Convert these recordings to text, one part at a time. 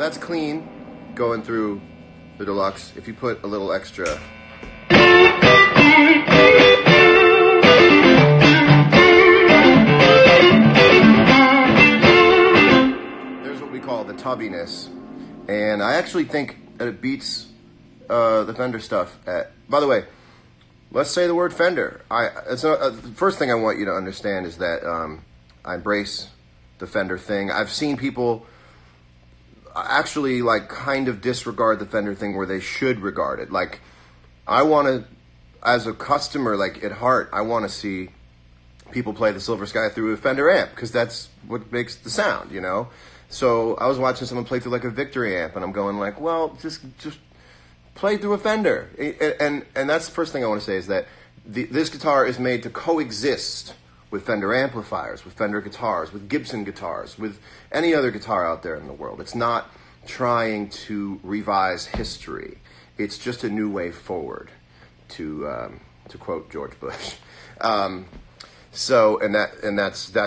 that's clean going through the deluxe. If you put a little extra, there's what we call the tubbiness, and I actually think that it beats the Fender stuff. By the way, let's say the word Fender. The first thing I want you to understand is that I embrace the Fender thing. I've seen people actually like kind of disregard the Fender thing where they should regard it. Like, I want to, as a customer, like at heart, I want to see people play the Silver Sky through a Fender amp because that's what makes the sound, you know? So I was watching someone play through like a Victory amp and I'm going like, well, just play through a Fender. And that's the first thing I want to say is that this guitar is made to coexist with Fender amplifiers, with Fender guitars, with Gibson guitars, with any other guitar out there in the world. It's not trying to revise history. It's just a new way forward, to quote George Bush. That's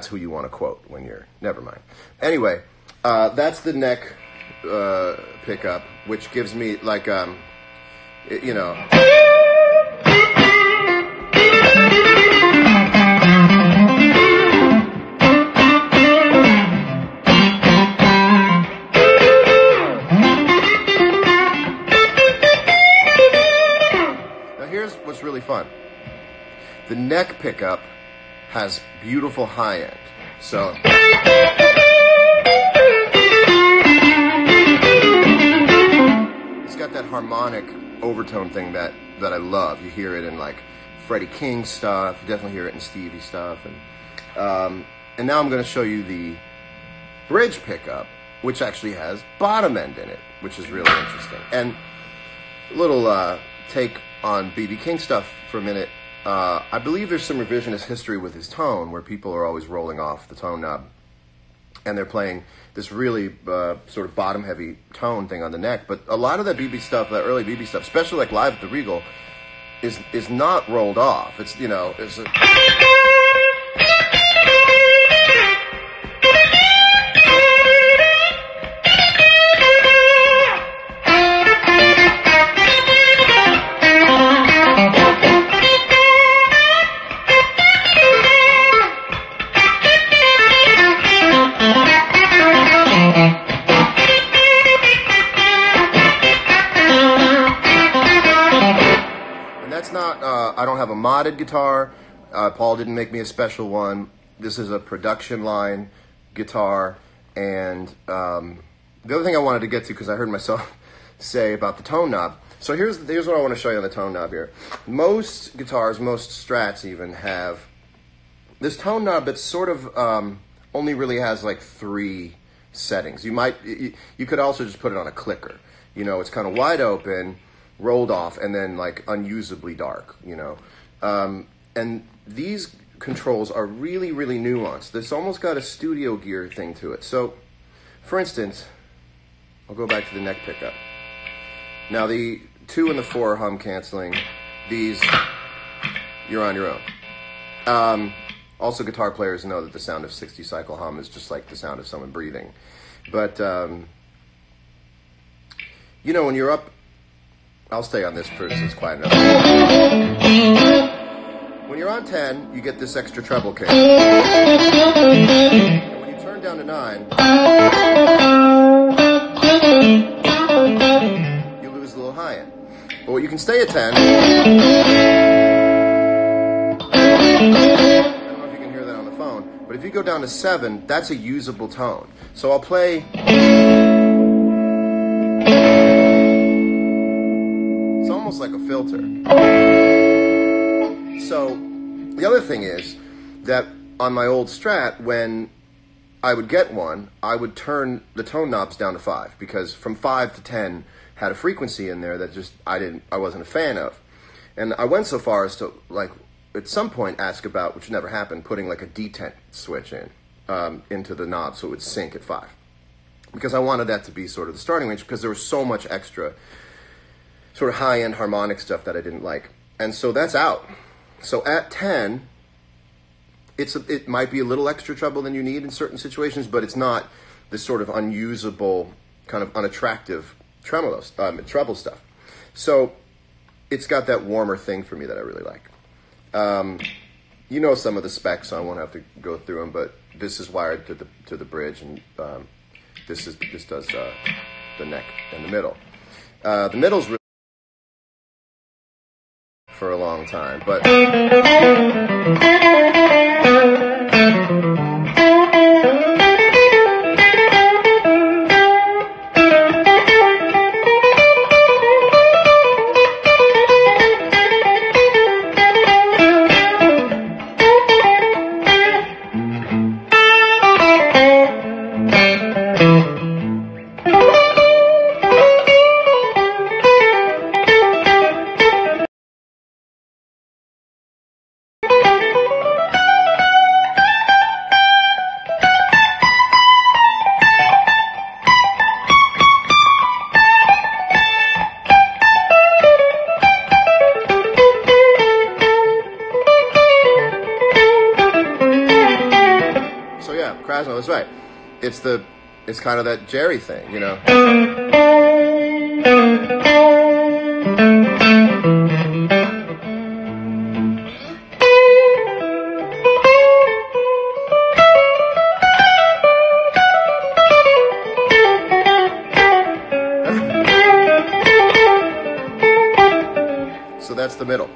who you want to quote when you're, never mind. Anyway, that's the neck pickup, which gives me like, you know. What's really fun. The neck pickup has beautiful high end. So it's got that harmonic overtone thing that I love. You hear it in like Freddie King stuff. You definitely hear it in Stevie stuff. And now I'm going to show you the bridge pickup, which actually has bottom end in it, which is really interesting. And a little take on B.B. King stuff for a minute. I believe there's some revisionist history with his tone where people are always rolling off the tone knob and they're playing this really sort of bottom heavy tone thing on the neck. But a lot of that B.B. stuff, that early B.B. stuff, especially like live at the Regal, is not rolled off. It's, you know, it's a I don't have a modded guitar. Paul didn't make me a special one. This is a production line guitar. And the other thing I wanted to get to, because I heard myself say about the tone knob. So here's what I want to show you on the tone knob here. Most guitars, most Strats even, have this tone knob that sort of only really has like 3 settings. You could also just put it on a clicker. You know, it's kind of wide open, rolled off, and then like unusably dark, you know. And these controls are really, really nuanced. This almost got a studio gear thing to it. So, for instance, I'll go back to the neck pickup. Now the 2 and the 4 are hum canceling. These, you're on your own. Also, guitar players know that the sound of 60 cycle hum is just like the sound of someone breathing. But, you know, when you're up, I'll stay on this first, it's quiet enough. When you're on 10, you get this extra treble kick. And when you turn down to 9, you lose a little high end. But you can stay at 10. I don't know if you can hear that on the phone, but if you go down to 7, that's a usable tone. So I'll play. Like a filter. So the other thing is that on my old Strat, when I would get one, I would turn the tone knobs down to 5, because from 5 to 10 had a frequency in there that just I wasn't a fan of. And I went so far as to, like, at some point ask about, which never happened, putting like a detent switch into the knob so it would sync at 5, because I wanted that to be sort of the starting range, because there was so much extra sort of high-end harmonic stuff that I didn't like. And so that's out. So at 10, it might be a little extra treble than you need in certain situations, but it's not this sort of unusable kind of unattractive treble stuff. So it's got that warmer thing for me that I really like. You know some of the specs, so I won't have to go through them, but this is wired to the bridge, and this does the neck and the middle. The middle's really for a long time, but Krasno, that's right. It's kind of that Jerry thing, you know. So that's the middle.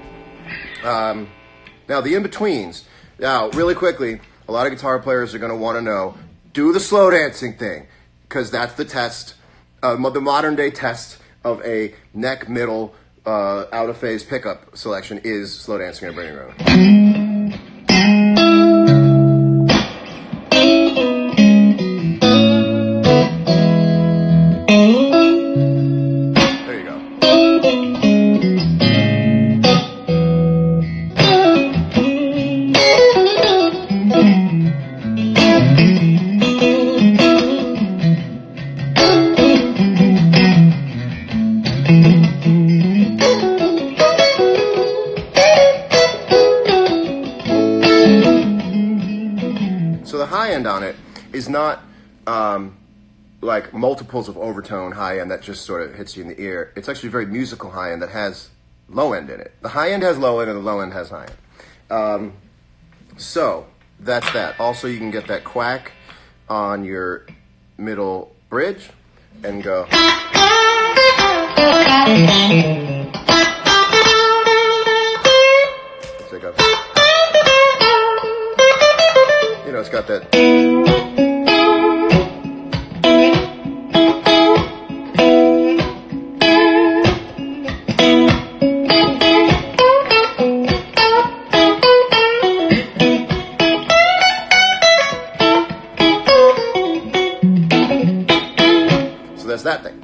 Now the in-betweens. Now, really quickly, a lot of guitar players are going to want to know, do the slow dancing thing, because that's the test, the modern day test of a neck, middle, out of phase pickup selection is slow dancing in a bringing room. There you go. So the high end on it is not like multiples of overtone high end that just sort of hits you in the ear. It's actually very musical high end that has low end in it. The high end has low end and the low end has high end. So that's that. Also, you can get that quack on your middle bridge and go. Let's take up. You know, it's got that. So that's that thing.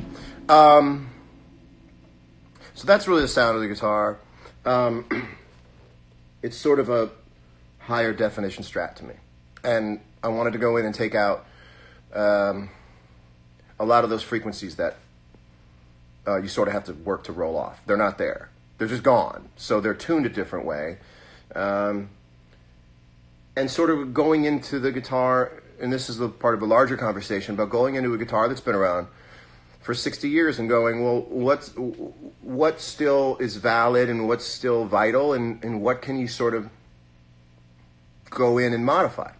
So that's really the sound of the guitar. It's sort of a higher definition Strat to me. And I wanted to go in and take out a lot of those frequencies that you sort of have to work to roll off. They're not there. They're just gone. So they're tuned a different way. And sort of going into the guitar, and this is the part of a larger conversation, about going into a guitar that's been around for 60 years and going, well, what still is valid and what's still vital, and what can you sort of go in and modify?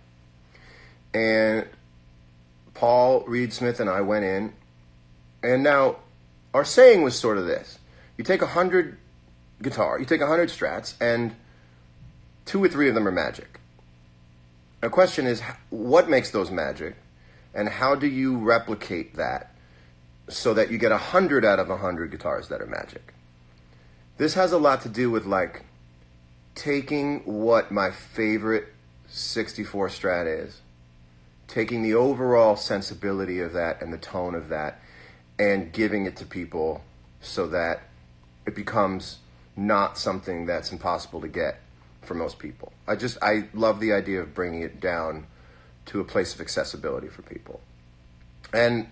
And Paul Reed Smith and I went in, and now our saying was sort of this: you take 100 guitar, you take 100 Strats, and 2 or 3 of them are magic. The question is, what makes those magic, and how do you replicate that so that you get 100 out of 100 guitars that are magic? This has a lot to do with, like, taking what my favorite 64 Strat is, taking the overall sensibility of that and the tone of that, and giving it to people so that it becomes not something that's impossible to get for most people. I love the idea of bringing it down to a place of accessibility for people. And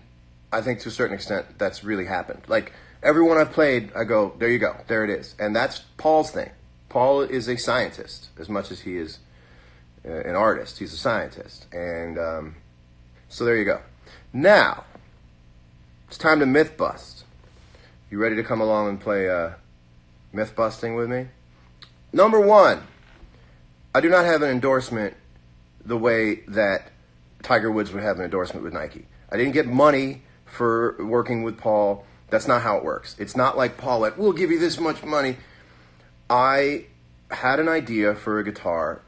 I think to a certain extent that's really happened. Like, everyone I've played, I go, there you go, there it is. And that's Paul's thing. Paul is a scientist as much as he is an artist. He's a scientist. And so there you go. Now, It's time to myth bust. You ready to come along and play myth busting with me? Number one, I do not have an endorsement the way that Tiger Woods would have an endorsement with Nike. I didn't get money for working with Paul. That's not how it works. It's not like Paul went, we'll give you this much money. I had an idea for a guitar,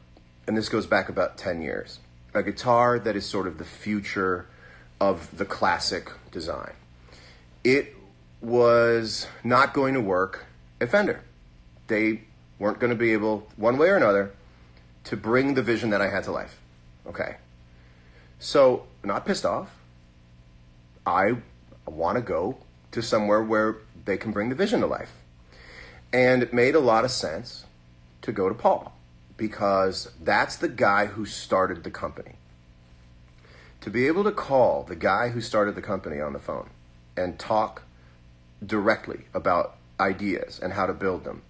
and this goes back about 10 years. A guitar that is sort of the future of the classic design. It was not going to work at Fender. They weren't going to be able, one way or another, to bring the vision that I had to life. Okay. So, not pissed off. I want to go to somewhere where they can bring the vision to life. And it made a lot of sense to go to Paul, because that's the guy who started the company. To be able to call the guy who started the company on the phone and talk directly about ideas and how to build them,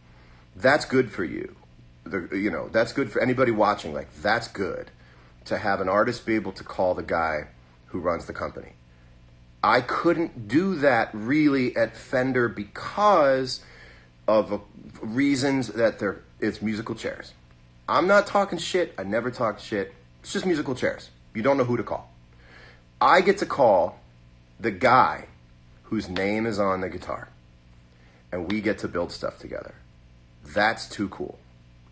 that's good for you. That's good for anybody watching. Like, that's good to have an artist be able to call the guy who runs the company. I couldn't do that really at Fender because of reasons that it's musical chairs. I'm not talking shit. I never talked shit. It's just musical chairs. You don't know who to call. I get to call the guy whose name is on the guitar, and we get to build stuff together. That's too cool.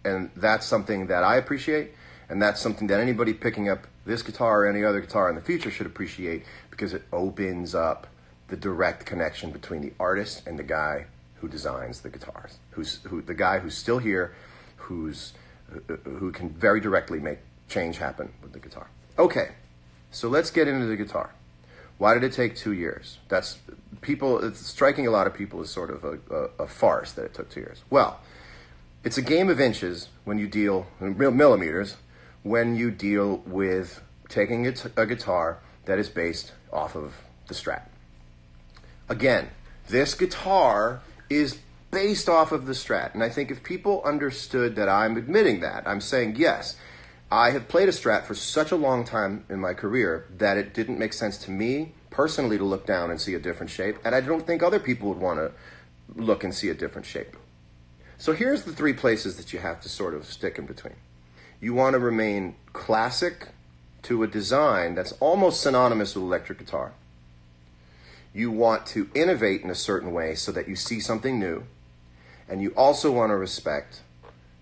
And that's something that I appreciate, and that's something that anybody picking up this guitar or any other guitar in the future should appreciate, because it opens up the direct connection between the artist and the guy who designs the guitars, the guy who's still here, who can very directly make change happen with the guitar. Okay, so let's get into the guitar. Why did it take 2 years? It's striking a lot of people as sort of a farce that it took 2 years. Well, it's a game of inches when you deal, millimeters, when you deal with taking a guitar that is based off of the Strat. Again, this guitar is based off of the Strat. And I think if people understood that I'm admitting that, I'm saying, yes, I have played a Strat for such a long time in my career that it didn't make sense to me personally to look down and see a different shape. And I don't think other people would want to look and see a different shape. So here's the 3 places that you have to sort of stick in between. You want to remain classic to a design that's almost synonymous with electric guitar. You want to innovate in a certain way so that you see something new. And you also want to respect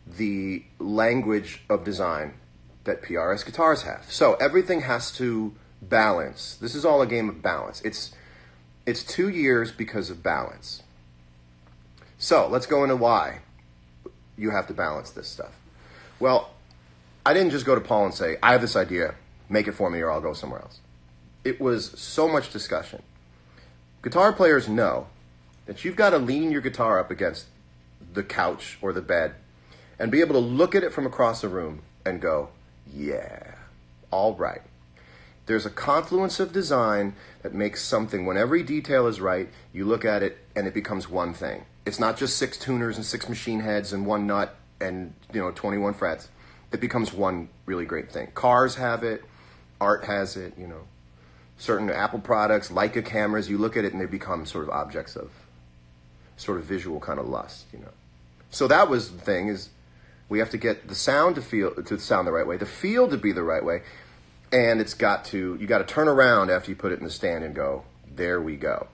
the language of design that PRS guitars have. So everything has to balance. This is all a game of balance. It's 2 years because of balance. So let's go into why you have to balance this stuff. Well, I didn't just go to Paul and say, I have this idea, make it for me or I'll go somewhere else. It was so much discussion. Guitar players know that you've got to lean your guitar up against the couch or the bed and be able to look at it from across the room and go, yeah, all right. There's a confluence of design that makes something, when every detail is right, you look at it and it becomes one thing. It's not just 6 tuners and 6 machine heads and 1 nut and 21 frets. It becomes one really great thing. Cars have it, art has it, certain Apple products, Leica cameras, you look at it and they become sort of objects of sort of visual kind of lust, So that was the thing, is we have to get the sound to sound the right way, the feel to be the right way, and you got to turn around after you put it in the stand and go, there we go.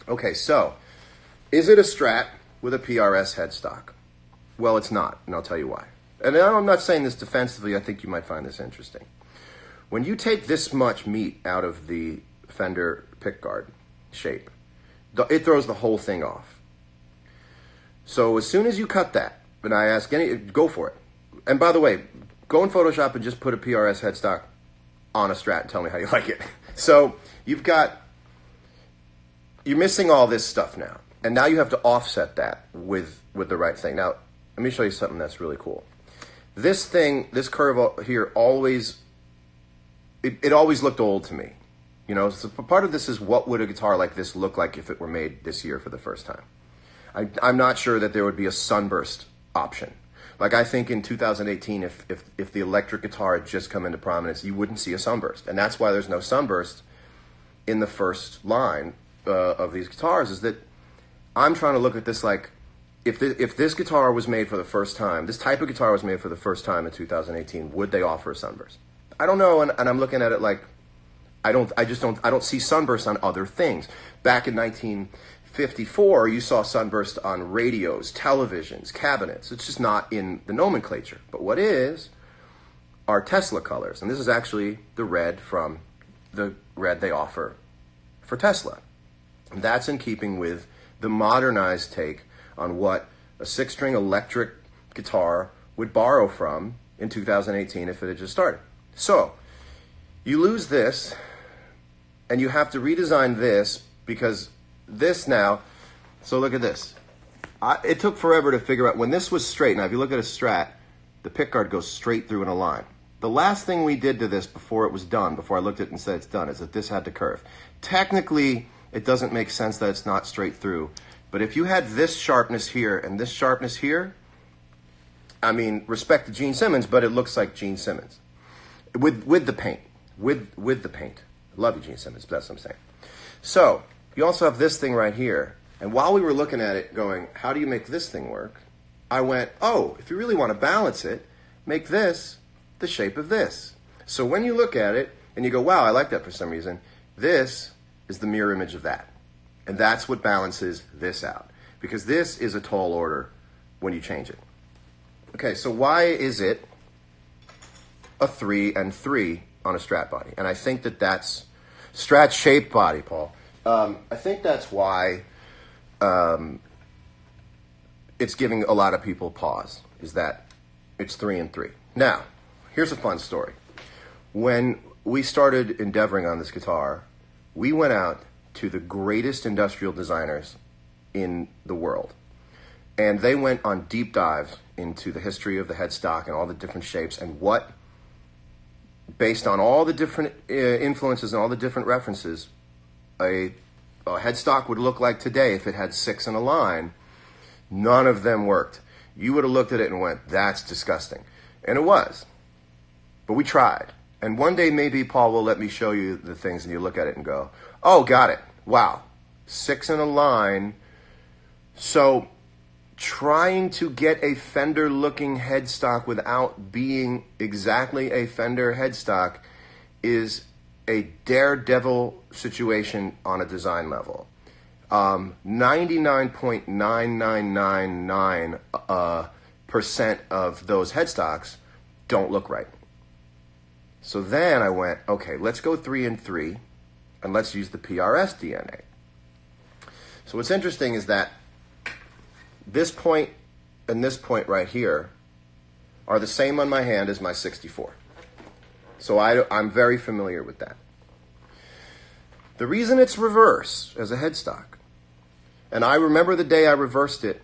Okay, so is it a Strat with a PRS headstock? Well, it's not, and I'll tell you why. And I'm not saying this defensively, I think you might find this interesting. When you take this much meat out of the Fender pickguard shape, it throws the whole thing off. So as soon as you cut that, and I ask go for it. And by the way, go in Photoshop and just put a PRS headstock on a Strat and tell me how you like it. So you're missing all this stuff now. And now you have to offset that with the right thing. Now, let me show you something that's really cool. This curve here always looked old to me. So part of this is, what would a guitar like this look like if it were made this year for the first time? I'm not sure that there would be a sunburst option. Like, I think in 2018, if the electric guitar had just come into prominence, you wouldn't see a sunburst. And that's why there's no sunburst in the first line of these guitars is that I'm trying to look at this like, if this guitar was made for the first time, this type of guitar was made for the first time in 2018, would they offer a sunburst? I don't know, and I'm looking at it like, I don't see sunburst on other things. Back in 1954, you saw sunburst on radios, televisions, cabinets. It's just not in the nomenclature. But what is are Tesla colors, and this is actually the red from the red they offer for Tesla. And that's in keeping with the modernized take on what a 6-string electric guitar would borrow from in 2018 if it had just started. So you lose this, and you have to redesign this because this now, so look at this. It took forever to figure out, when this was straight, now if you look at a Strat, the pickguard goes straight through in a line. The last thing we did to this before it was done, before I looked at it and said it's done, is that this had to curve. Technically, it doesn't make sense that it's not straight through. But if you had this sharpness here and this sharpness here, I mean, respect to Gene Simmons, but it looks like Gene Simmons. With the paint. With the paint. Love you, Gene Simmons, but that's what I'm saying. So, you also have this thing right here. And while we were looking at it going, how do you make this thing work? I went, oh, if you really want to balance it, make this the shape of this. So when you look at it and you go, wow, I like that for some reason, this is the mirror image of that. And that's what balances this out. Because this is a tall order when you change it. Okay, so why is it a 3 and 3 on a Strat body? And I think that that's Strat shaped body, Paul. I think that's why it's giving a lot of people pause, is that it's 3 and 3. Now, here's a fun story. When we started endeavoring on this guitar, we went out to the greatest industrial designers in the world. And they went on deep dives into the history of the headstock and all the different shapes and what, based on all the different influences and all the different references, a headstock would look like today if it had 6 in a line. None of them worked. You would have looked at it and went, that's disgusting. And it was. But we tried. And one day maybe Paul will let me show you the things and you look at it and go, oh, got it. Wow. 6 in a line. So trying to get a Fender-looking headstock without being exactly a Fender headstock is a daredevil situation on a design level. 99.9999% of those headstocks don't look right. So then I went, okay, let's go 3 and 3, and let's use the PRS DNA. So what's interesting is that this point and this point right here are the same on my hand as my 64. So I'm very familiar with that. The reason it's reverse as a headstock, and I remember the day I reversed it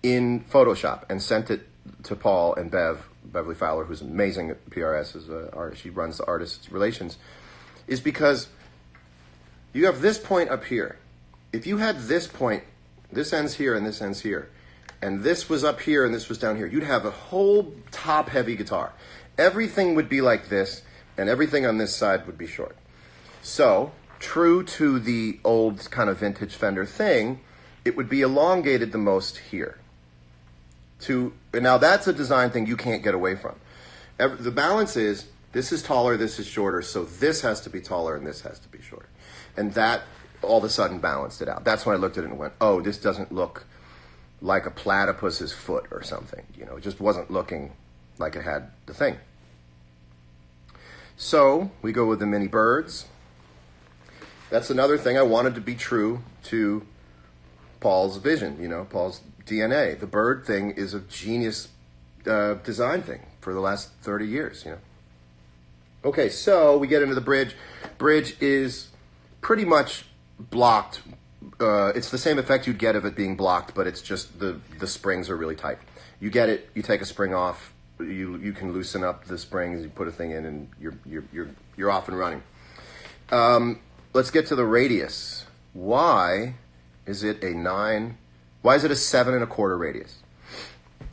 in Photoshop and sent it to Paul and Beverly Fowler, who's amazing at PRS, as an artist. She runs the artist relations, is because you have this point up here. If you had this point, this ends here and this ends here, and this was up here and this was down here, you'd have a whole top-heavy guitar. Everything would be like this, and everything on this side would be short. So, true to the old kind of vintage Fender thing, it would be elongated the most here. Now that's a design thing you can't get away from. The balance is, this is taller, this is shorter, so this has to be taller and this has to be shorter. And that all of a sudden balanced it out. That's when I looked at it and went, oh, this doesn't look like a platypus's foot or something. You know, it just wasn't looking like it had the thing. So we go with the mini birds. That's another thing I wanted to be true to Paul's vision, you know, Paul's DNA. The bird thing is a genius design thing for the last 30 years, you know. Okay, so we get into the bridge. Bridge is pretty much blocked. It's the same effect you'd get of it being blocked, but it's just the springs are really tight. You get it, you take a spring off, you can loosen up the springs, you put a thing in, and you're off and running. Let's get to the radius. Why is it a 9? Why is it a 7 1/4 radius?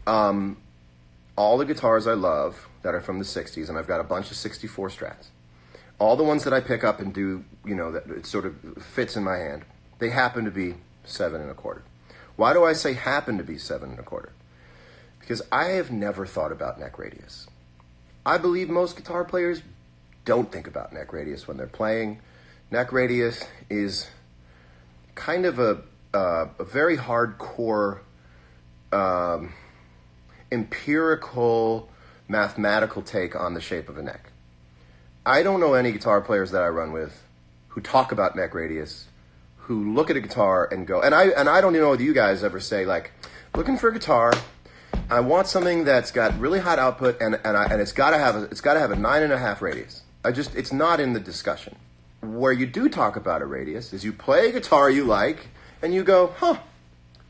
All the guitars I love that are from the 60s, and I've got a bunch of 64 Strats, all the ones that I pick up and do, that it sort of fits in my hand, they happen to be 7 1/4. Why do I say happen to be 7 1/4? Because I have never thought about neck radius. I believe most guitar players don't think about neck radius when they're playing. Neck radius is kind of a very hardcore, empirical, mathematical take on the shape of a neck. I don't know any guitar players that I run with who talk about neck radius, who look at a guitar and go, and I don't even know whether you guys ever say, like, looking for a guitar, I want something that's got really hot output and it's got to have a 9.5 radius. It's not in the discussion. Where you do talk about a radius is you play a guitar you like and you go,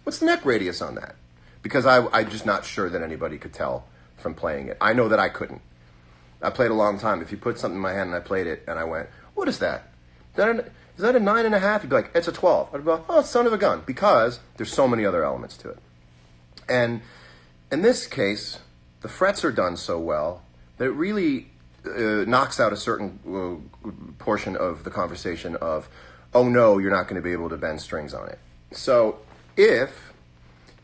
what's the neck radius on that? Because I'm just not sure that anybody could tell from playing it. I know that I couldn't. I played a long time. If you put something in my hand and I played it and I went, what is that? Is that a 9.5? You'd be like, it's a 12. I'd be like, oh, son of a gun, because there's so many other elements to it. And in this case, the frets are done so well that it really knocks out a certain portion of the conversation of, oh no, you're not going to be able to bend strings on it. So if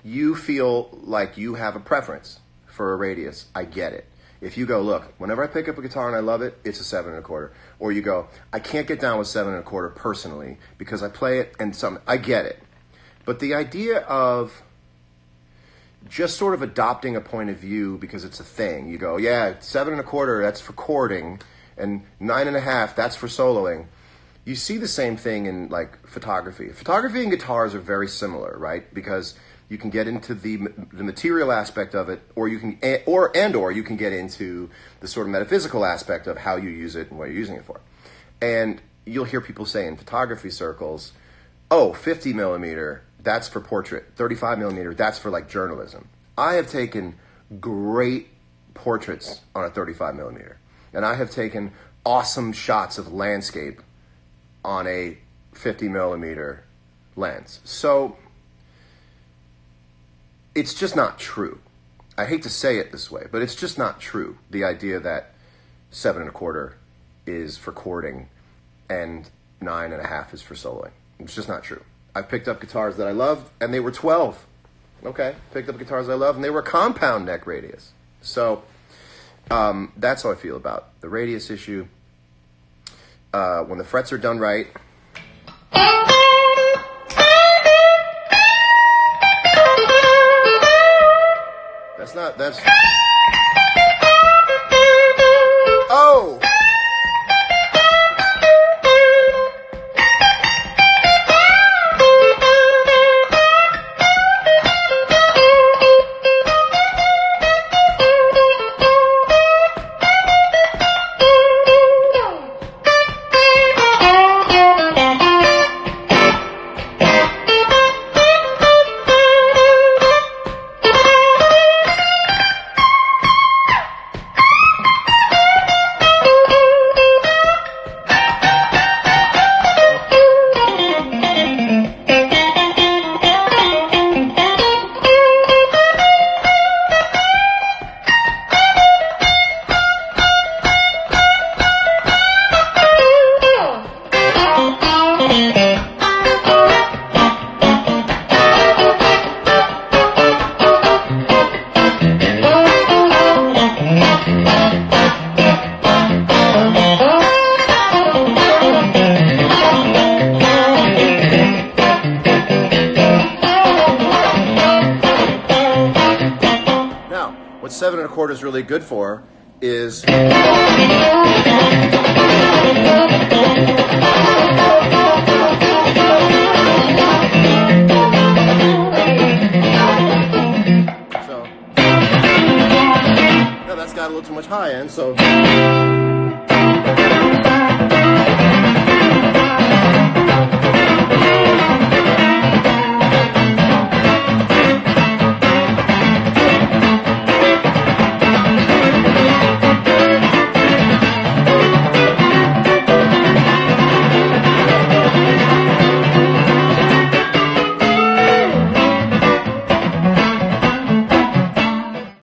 you feel like you have a preference for a radius, I get it. If you go, look, whenever I pick up a guitar and I love it, it's a 7 1/4. Or you go, I can't get down with 7 1/4 personally because I play it and I get it. But the idea of just sort of adopting a point of view because it's a thing. You go, yeah, 7 1/4, that's for chording, and 9.5, that's for soloing. You see the same thing in like photography. Photography and guitars are very similar, right? Because you can get into the material aspect of it, or you can you can get into the sort of metaphysical aspect of how you use it and what you're using it for. And you'll hear people say in photography circles, oh, 50 millimeter, that's for portrait. 35 millimeter, that's for like journalism. I have taken great portraits on a 35 millimeter. And I have taken awesome shots of landscape on a 50 millimeter lens. So it's just not true. I hate to say it this way, but it's just not true. The idea that 7 1/4 is for chording and 9.5 is for soloing. It's just not true. I picked up guitars that I loved, and they were 12. Okay, picked up guitars I loved, and they were compound neck radius. So that's how I feel about the radius issue. When the frets are done right, that's oh! What 7 1/4 is really good for is so no, that's got a little too much high end, so